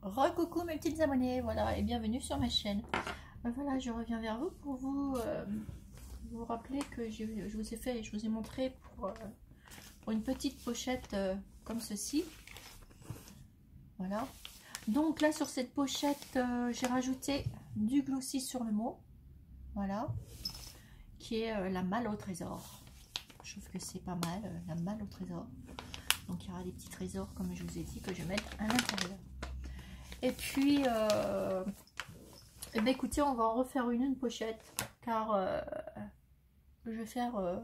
Re-coucou mes petites abonnées, voilà, et bienvenue sur ma chaîne. Voilà, je reviens vers vous pour vous rappeler que je vous ai fait et je vous ai montré pour une petite pochette comme ceci. Voilà. Donc là, sur cette pochette, j'ai rajouté du glossy sur le mot. Voilà. Qui est la malle au trésor. Je trouve que c'est pas mal, la malle au trésor. Donc il y aura des petits trésors, comme je vous ai dit, que je vais mettre à l'intérieur. Et puis, eh bien, écoutez, on va en refaire une pochette, car je vais faire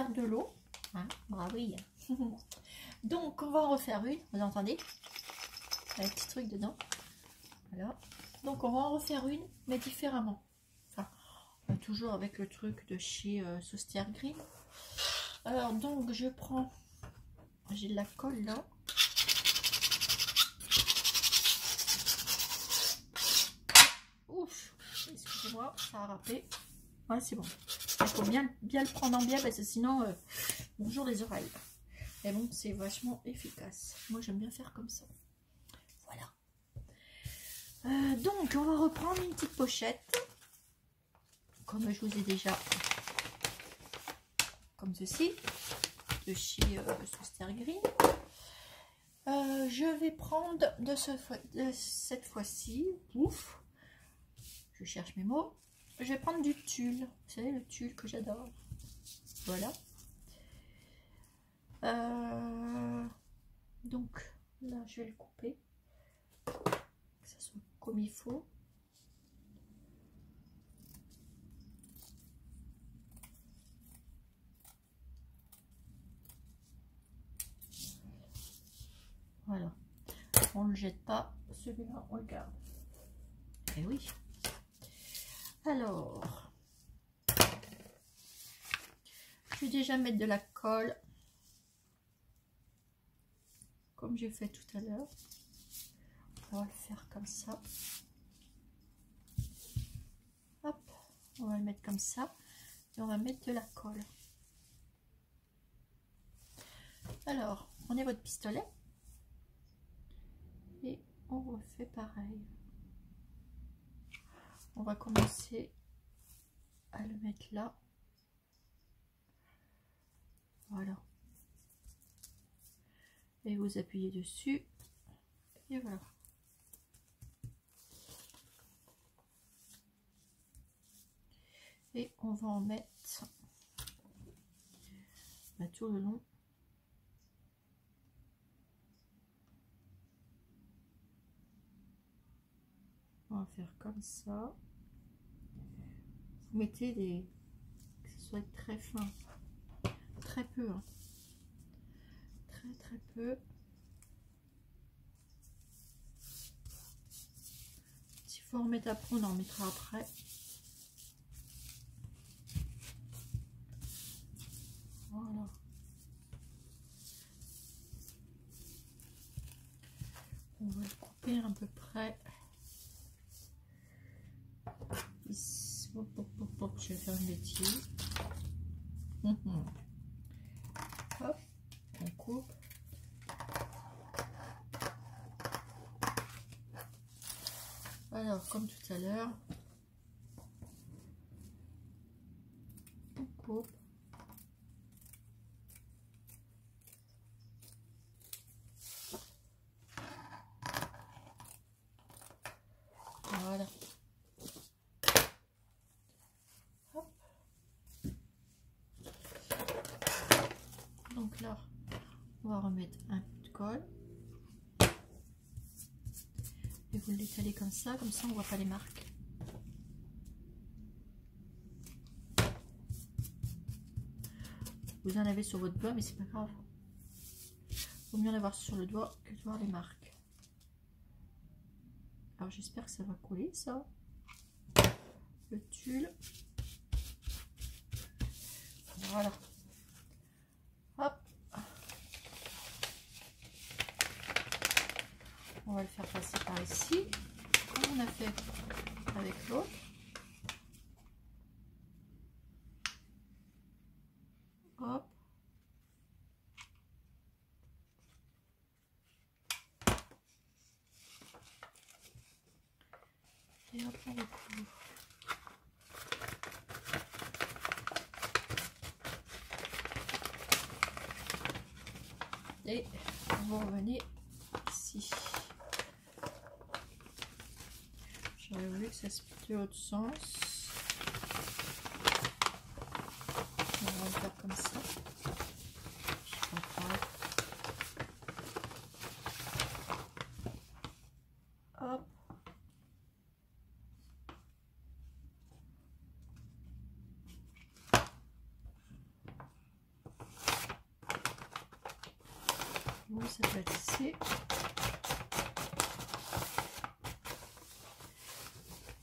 de l'eau. Hein, bah oui. Donc, on va en refaire une, vous entendez? Il y a un petit truc dedans. Voilà. Donc, on va en refaire une, mais différemment. Enfin, toujours avec le truc de chez Sauce Green. Alors, donc, je prends... J'ai de la colle là. Ouf, excusez-moi, ça a râpé. Ouais, c'est bon. Il faut bien le prendre en bien parce que sinon, bonjour les oreilles. Mais bon, c'est vachement efficace. Moi, j'aime bien faire comme ça. Voilà. Donc, on va reprendre une petite pochette. Comme je vous ai déjà... Comme ceci. De chez Sauce Green. Je vais prendre de cette fois-ci. Ouf. Je cherche mes mots. Je vais prendre du tulle. Vous savez, le tulle que j'adore. Voilà. Donc, là, je vais le couper. Que ça soit comme il faut. Voilà. On ne le jette pas. Celui-là, on le garde. Et oui. Alors, je vais déjà mettre de la colle, comme j'ai fait tout à l'heure. On va le faire comme ça. Hop, on va le mettre comme ça. Et on va mettre de la colle. Alors, prenez votre pistolet. Et on refait pareil. On va commencer à le mettre là. Voilà. Et vous appuyez dessus. Et voilà. Et on va en mettre tout le long. On va faire comme ça. Vous mettez des... que ce soit très fin. Très peu. Hein. Très peu. S'il faut en remettre après, on en mettra après. Voilà. On va le couper à peu près. Je vais faire une bêtise. Hop, on coupe. Alors, comme tout à l'heure, on coupe. Voilà. Hop. Donc là, on va remettre un peu de colle. Et vous l'étalez comme ça on ne voit pas les marques. Vous en avez sur votre doigt, mais c'est pas grave. Il vaut mieux en avoir sur le doigt que de voir les marques. Alors j'espère que ça va coller ça. Le tulle. Voilà. Hop. On va le faire passer par ici, comme on a fait avec l'autre. Hop. Et hop, on recouvre. Et on va revenir ici. J'aurais voulu que ça se plie de l'autre sens. On va le faire comme ça. C'est pas grave. Hop. Bon, ça va être ici.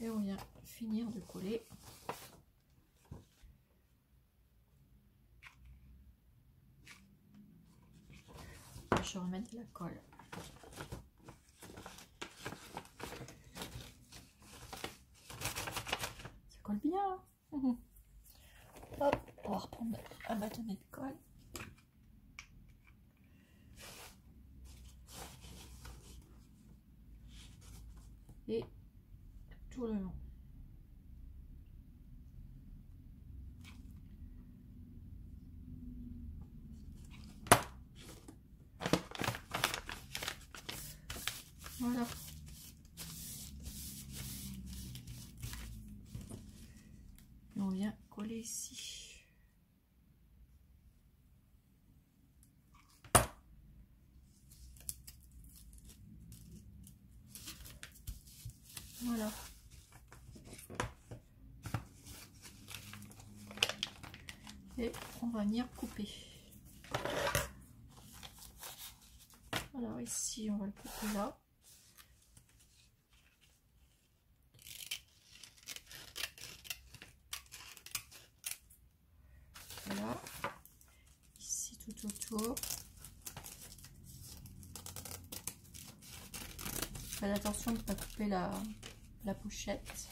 Et on vient finir de coller. Je vais remettre de la colle. Ça colle bien. Hein. Hop, on va reprendre un bâtonnet de colle. Et tout le long. Voilà. Et on vient coller ici. Voilà. Et on va venir couper. Alors ici, on va le couper là. Voilà. Ici tout autour. Faites attention de ne pas couper la pochette.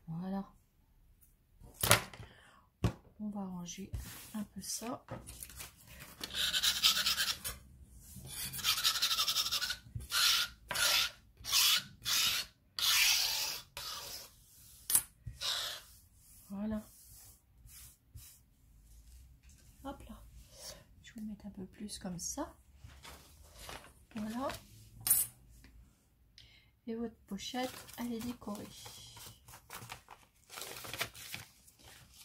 Voilà. On va ranger un peu ça. Voilà. Hop là. Je vais le mettre un peu plus comme ça. Voilà. Et votre pochette, elle est décorée.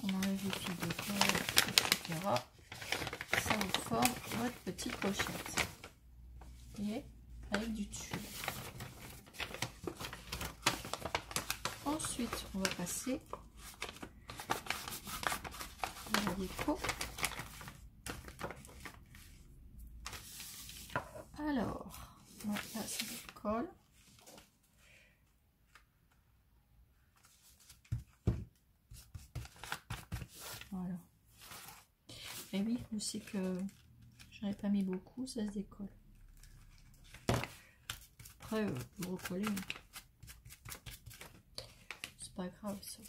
On enlève les fils de colle, etc. Ça vous forme votre petite pochette. Et avec du tulle. Ensuite, on va passer à la déco. Alors, on va passer le colle. Voilà. Et oui, aussi que j'en ai pas mis beaucoup, ça se décolle. Après, vous recollez. C'est pas grave ça.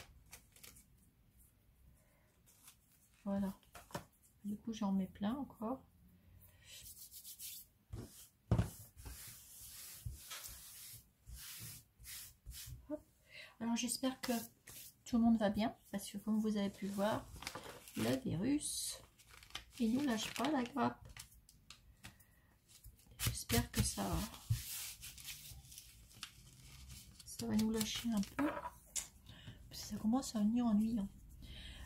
Voilà. Du coup, j'en mets plein encore. Hop. Alors, j'espère que tout le monde va bien, parce que comme vous avez pu voir, le virus, il nous lâche pas la grappe. J'espère que ça va nous lâcher un peu. Ça commence à venir ennuyant.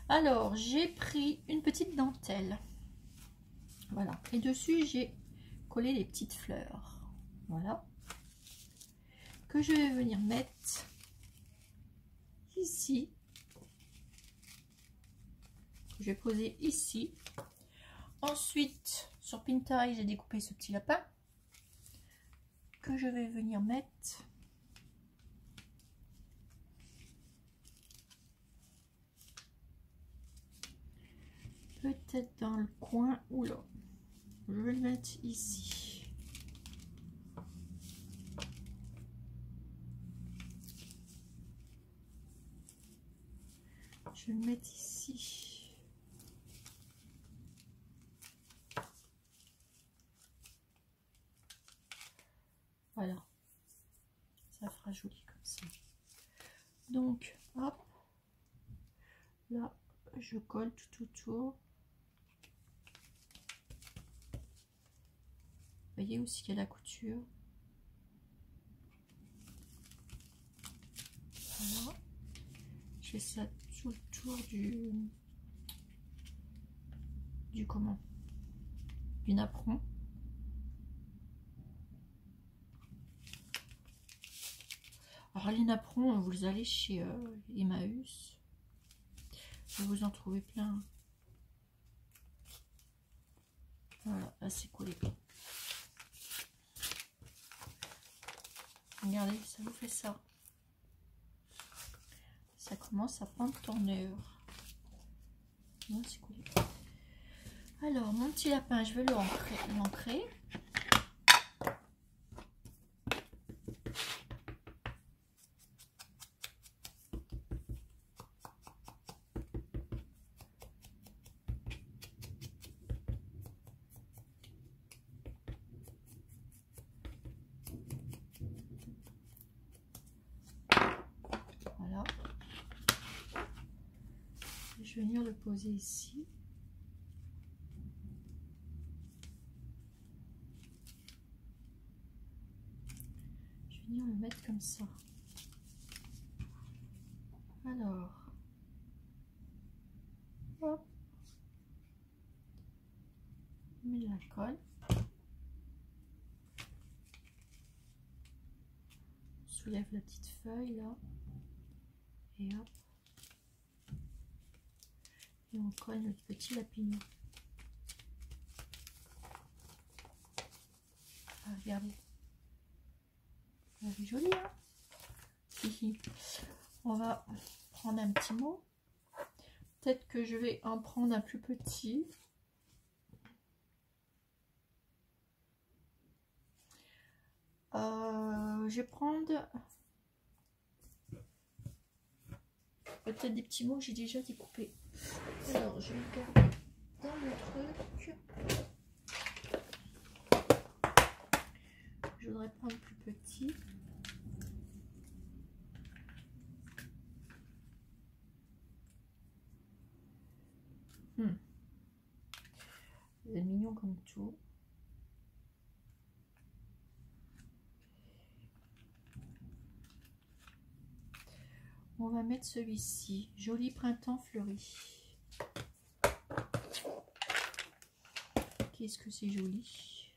Alors, j'ai pris une petite dentelle. Voilà. Et dessus, j'ai collé les petites fleurs. Voilà. Que je vais venir mettre ici. Je vais poser ici. Ensuite, sur Pinterest, j'ai découpé ce petit lapin que je vais venir mettre peut-être dans le coin ou là. Je vais le mettre ici. Je vais le mettre ici. Voilà. Ça fera joli comme ça. Donc, hop. Là, je colle tout autour. Vous voyez où il y a la couture. Voilà. Je fais ça tout le tour du comment? Du napperon. Alors les napperons, vous allez chez Emmaüs. Vous en trouvez plein. Voilà, là c'est collé. Regardez, ça vous fait ça. Ça commence à prendre tournure. Non, c'est collé. Alors, mon petit lapin, je vais l'ancrer. Voilà. Je vais venir le poser ici. Je vais venir le mettre comme ça. Alors, hop, on met de la colle. On soulève la petite feuille là. Et hop. Et on colle notre petit lapignon. Ah, regardez. C'est joli, hein? On va prendre un petit mot. Peut-être que je vais en prendre un plus petit. Je vais prendre peut-être des petits mots que j'ai déjà découpés. Alors, je vais regarder dans le truc. Je voudrais prendre plus petit. C'est mignon comme tout. On va mettre celui-ci, joli printemps fleuri. Qu'est-ce que c'est joli.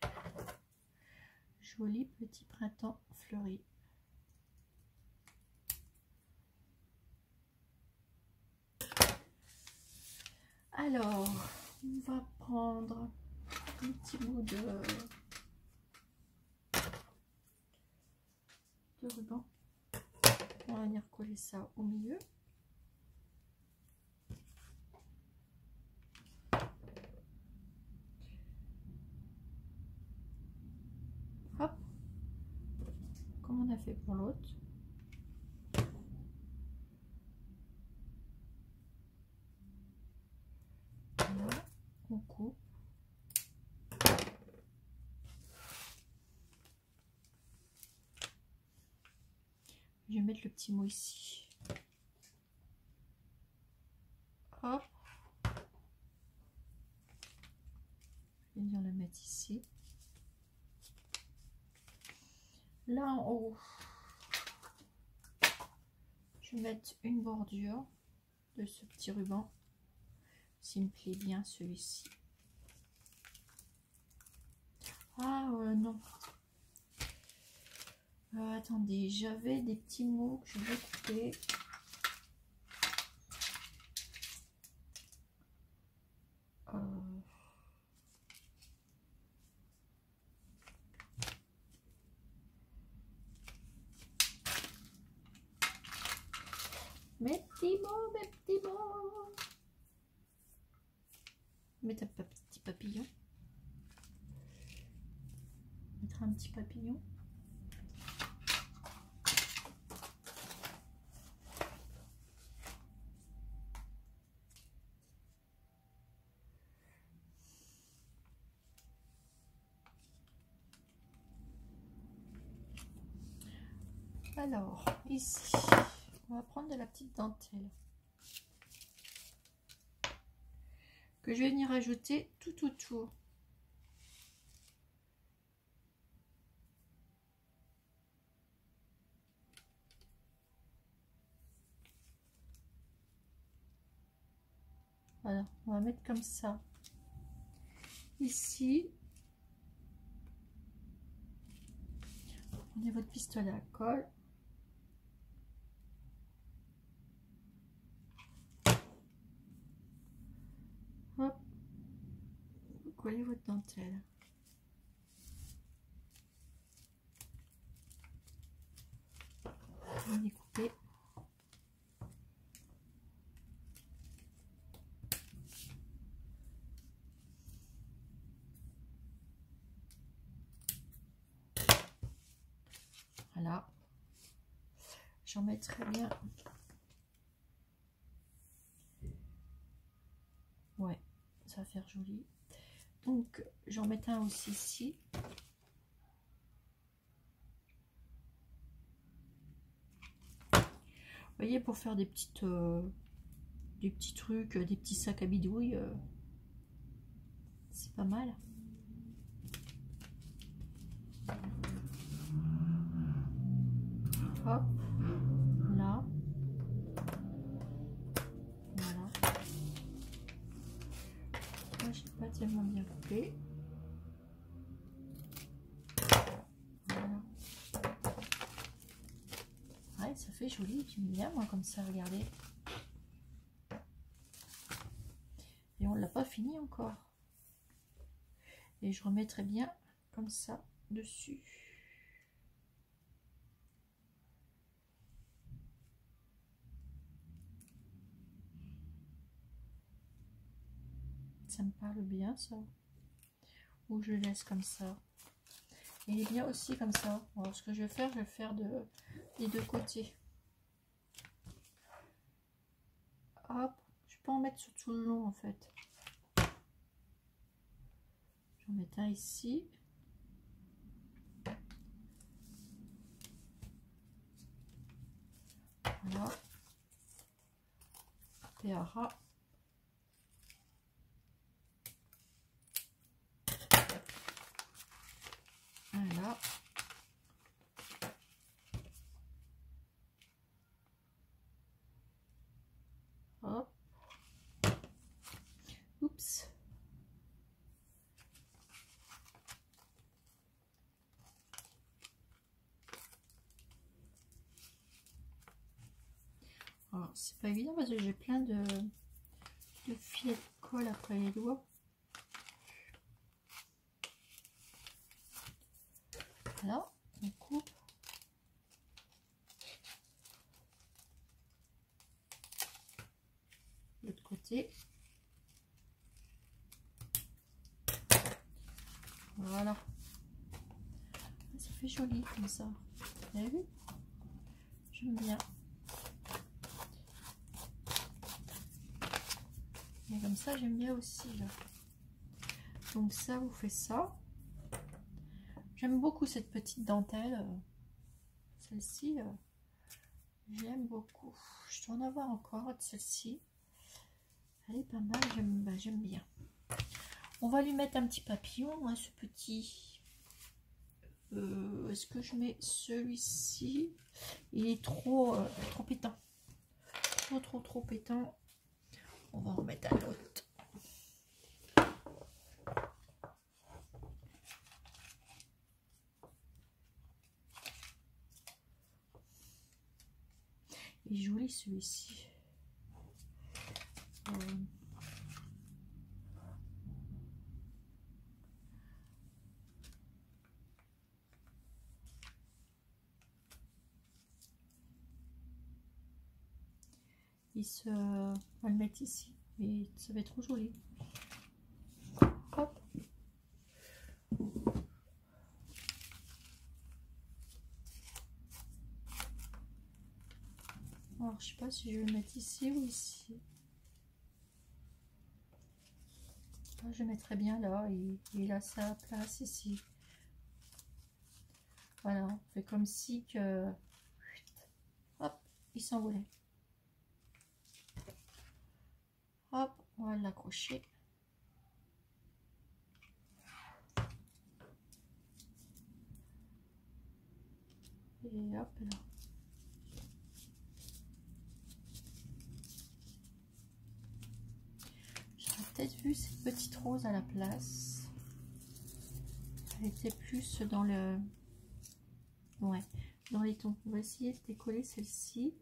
Joli petit printemps fleuri. Alors, on va prendre un petit bout de ruban. On va venir coller ça au milieu. Hop, comme on a fait pour l'autre. Voilà, on coupe. Je vais mettre le petit mot ici. Hop. Je vais venir le mettre ici. Là en haut, je vais mettre une bordure de ce petit ruban. S'il me plaît bien celui-ci. Ah non. Attendez, j'avais des petits mots que je vais couper. Mes petits mots, mes petits mots. Mettre un petit papillon. Mettre un petit papillon. Alors, ici, on va prendre de la petite dentelle que je vais venir ajouter tout autour. Voilà, on va mettre comme ça. Ici, prenez votre pistolet à colle. Hop, vous collez votre dentelle. On va découper. Voilà, j'en mettrai bien. Ouais, ça va faire joli. Donc, j'en mets un aussi ici. Vous voyez, pour faire des petits trucs, des petits sacs à bidouilles, c'est pas mal. Hop, là. Voilà. Moi, je n'ai pas tellement bien coupé. Voilà. Ouais, ça fait joli. J'aime bien, moi, comme ça, regardez. Et on l'a pas fini encore. Et je remettrai bien comme ça dessus. Ça me parle bien, ça. Ou je laisse comme ça. Et il est bien aussi comme ça. Alors, ce que je vais faire des deux côtés. Hop, je peux en mettre sur tout le long, en fait. J'en mets un ici. Voilà. Péara. Voilà. Hop. Oups. Alors, c'est pas évident parce que j'ai plein de filets de colle après les doigts. Voilà, on coupe. L'autre côté. Voilà. Ça fait joli comme ça. Vous avez vu? J'aime bien. Et comme ça, j'aime bien aussi. Là. Donc ça, vous faites ça. J'aime beaucoup cette petite dentelle. Celle-ci, j'aime beaucoup. Je dois en avoir encore de celle-ci. Elle est pas mal, j'aime bien. On va lui mettre un petit papillon, hein, ce petit. Est-ce que je mets celui-ci? Il est trop pétant. Trop pétant. On va en remettre un autre. Il est joli celui-ci. On va le mettre ici. Et ça va être trop joli. Hop. Alors, je sais pas si je vais le mettre ici ou ici. Je mettrai bien là et il a sa place ici. Voilà, on fait comme si que il s'envolait. Hop, on va l'accrocher. Et hop là. J'aurais peut-être vu cette petite rose à la place. Elle était plus dans le... Ouais, dans les tons. On va essayer de décoller celle-ci.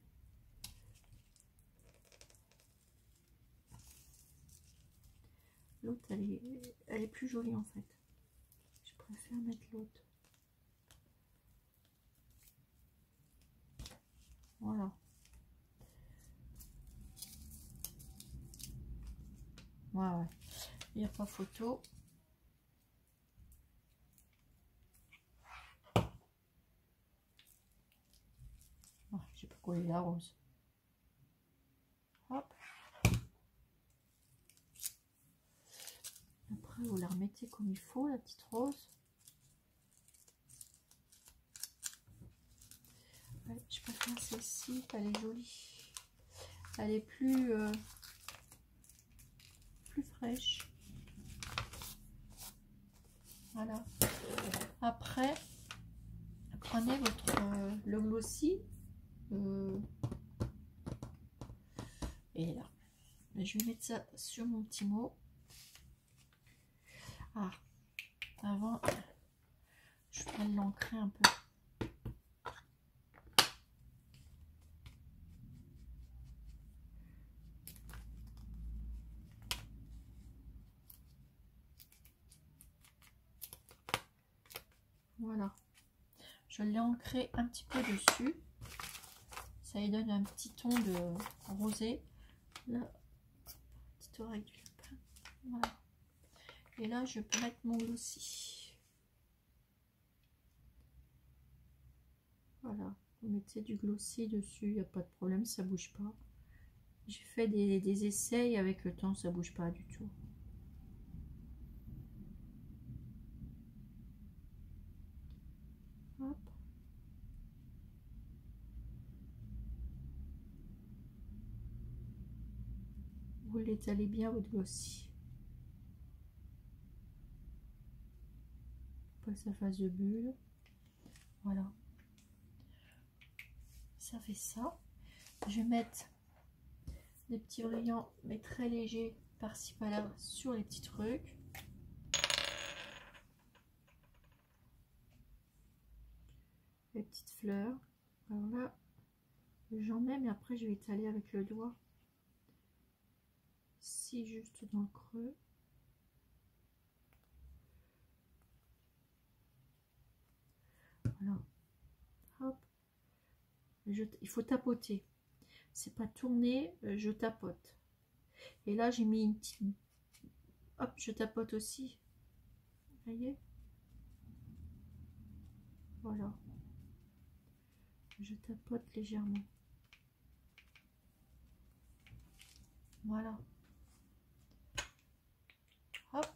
L'autre, elle est plus jolie en fait. Je préfère mettre l'autre. Voilà. Ouais. Il n'y a pas photo. Oh, j'ai pas collé la rose. Hop. Après, vous la remettez comme il faut, la petite rose. Ouais, je préfère celle-ci, elle est jolie. Elle est plus fraîche. Voilà. Après, prenez votre le glossy. Et là, je vais mettre ça sur mon petit mot. Ah, avant, je vais l'ancrer un peu. Voilà, je l'ai ancré un petit peu dessus. Ça lui donne un petit ton de rosé. La petite oreille du lapin. Voilà. Et là, je peux mettre mon glossy. Voilà, vous mettez du glossy dessus, il n'y a pas de problème, ça bouge pas. J'ai fait des essais, avec le temps, ça bouge pas du tout. Hop. Vous l'étalez bien votre glossy. Pas sa face de bulle. Voilà. Ça fait ça. Je vais mettre des petits brillants, mais très légers, par-ci par-là, sur les petits trucs. Les petites fleurs. Alors là, j'en mets, mais après je vais étaler avec le doigt. Si juste dans le creux. Voilà. Hop. Il faut tapoter. C'est pas tourner, je tapote. Et là, j'ai mis une petite... Hop, je tapote aussi. Vous voyez? Voilà. Je tapote légèrement. Voilà. Hop.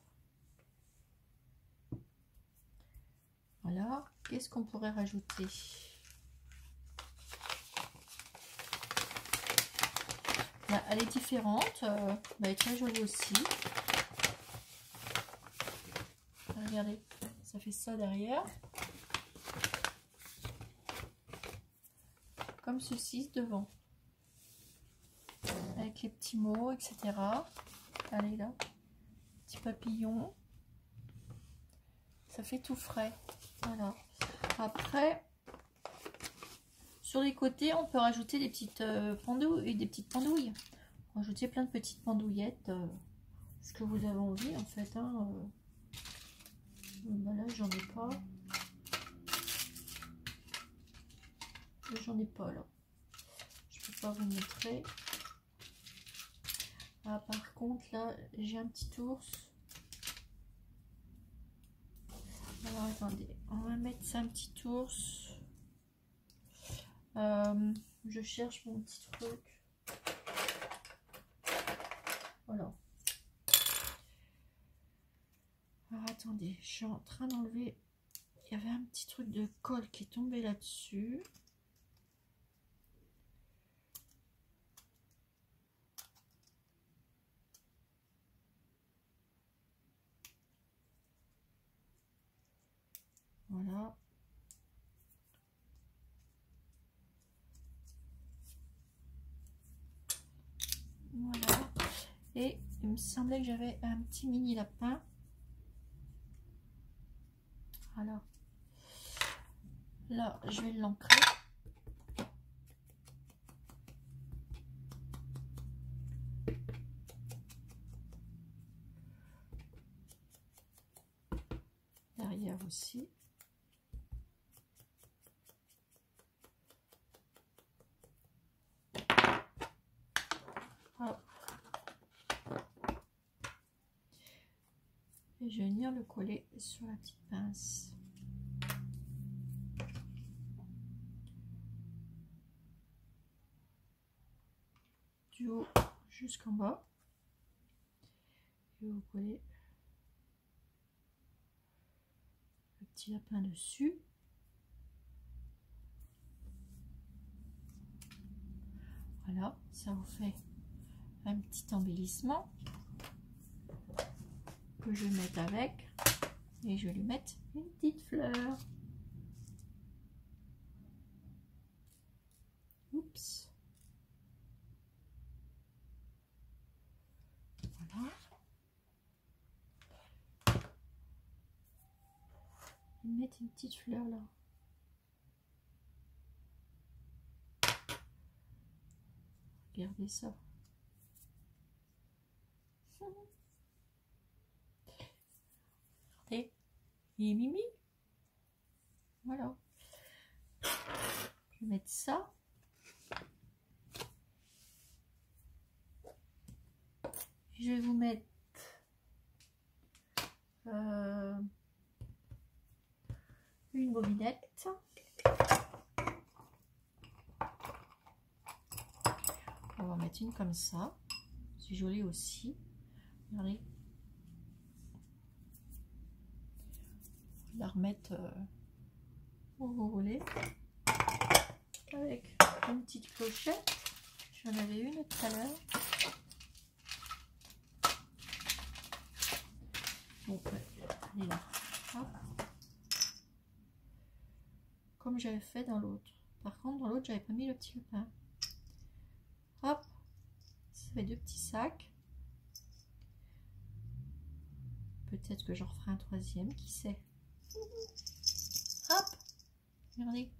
Voilà. Qu'est-ce qu'on pourrait rajouter? Là, elle est différente. Elle est très jolie aussi. Regardez, ça fait ça derrière. Comme ceci devant. Avec les petits mots, etc. Allez là. Petit papillon. Ça fait tout frais. Voilà. Après, sur les côtés, on peut rajouter des petites pendouilles, des petites pendouilles. Rajouter plein de petites pendouillettes. Ce que vous avez envie en fait. Hein, ben là, j'en ai pas. J'en ai pas là. Je peux pas vous montrer. Ah, par contre, là, j'ai un petit ours. Alors, attendez. On va mettre ça, un petit ours. Je cherche mon petit truc. Voilà. Alors, attendez. Je suis en train d'enlever... Il y avait un petit truc de colle qui est tombé là-dessus. Et il me semblait que j'avais un petit mini lapin. Alors, là, je vais l'ancrer. Derrière aussi. Hop. Et je vais venir le coller sur la petite pince. Du haut jusqu'en bas. Et vous collez le petit lapin dessus. Voilà, ça vous fait un petit embellissement que je vais mettre avec, et je vais lui mettre une petite fleur. Oups. Voilà. Et mettre une petite fleur là. Regardez ça. Regardez, il est mimi. Voilà. Je vais mettre ça. Je vais vous mettre une bobinette. On va en mettre une comme ça. C'est joli aussi. Regardez. On va la remettre où vous voulez. Avec une petite clochette. J'en avais une tout à l'heure. Bon, elle est là. Hop. Comme j'avais fait dans l'autre. Par contre, dans l'autre, j'avais pas mis le petit lapin. Hop. Ça fait deux petits sacs. Peut-être que j'en referai un troisième, qui sait. Hop. Regardez.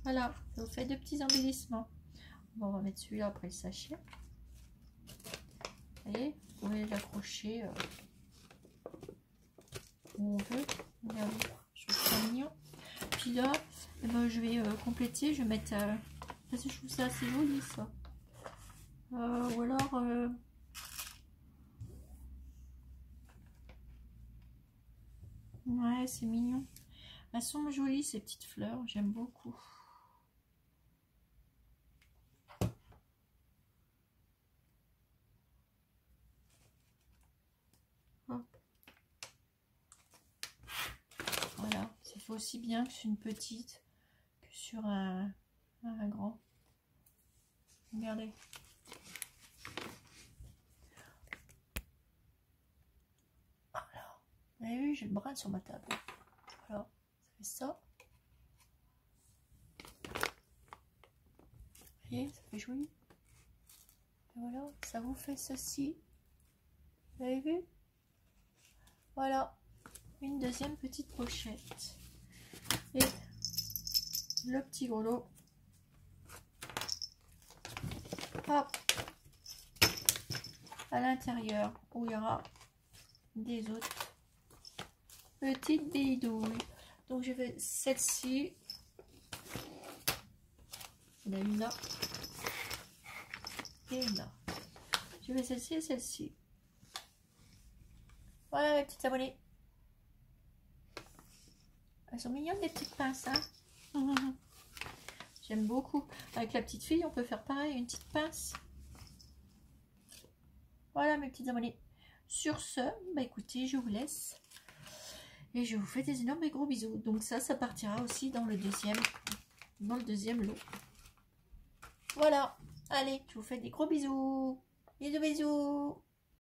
Voilà, ça vous fait deux petits embellissements. Bon, on va mettre celui-là après le sachet. Vous voyez, vous pouvez l'accrocher où on veut. Regardez, je trouve ça mignon. Puis là, eh ben, je vais compléter. Je vais mettre. Parce que je trouve ça assez joli, ça. Ou alors. Ouais, c'est mignon. Elles sont jolies, ces petites fleurs. J'aime beaucoup. Hop. Voilà, ça fait aussi bien que sur une petite que sur un grand. Regardez. Voilà. Vous avez vu, j'ai le brin sur ma table. Voilà, ça fait ça. Vous voyez, ça fait joli. Et voilà, ça vous fait ceci. Vous avez vu? Voilà, une deuxième petite pochette. Et le petit gros lot. Hop. À l'intérieur, où il y aura des autres petites bidouilles. Donc je vais celle-ci. Il y en a une là. Et une là. Je vais celle-ci et celle-ci. Voilà les petites abonnées. Elles sont mignonnes les petites pinces, hein. J'aime beaucoup. Avec la petite fille, on peut faire pareil, une petite pince. Voilà mes petites abonnées. Sur ce, bah écoutez, je vous laisse. Et je vous fais des énormes et gros bisous. Donc ça partira aussi dans le deuxième lot. Voilà. Allez, je vous fais des gros bisous. Bisous, bisous.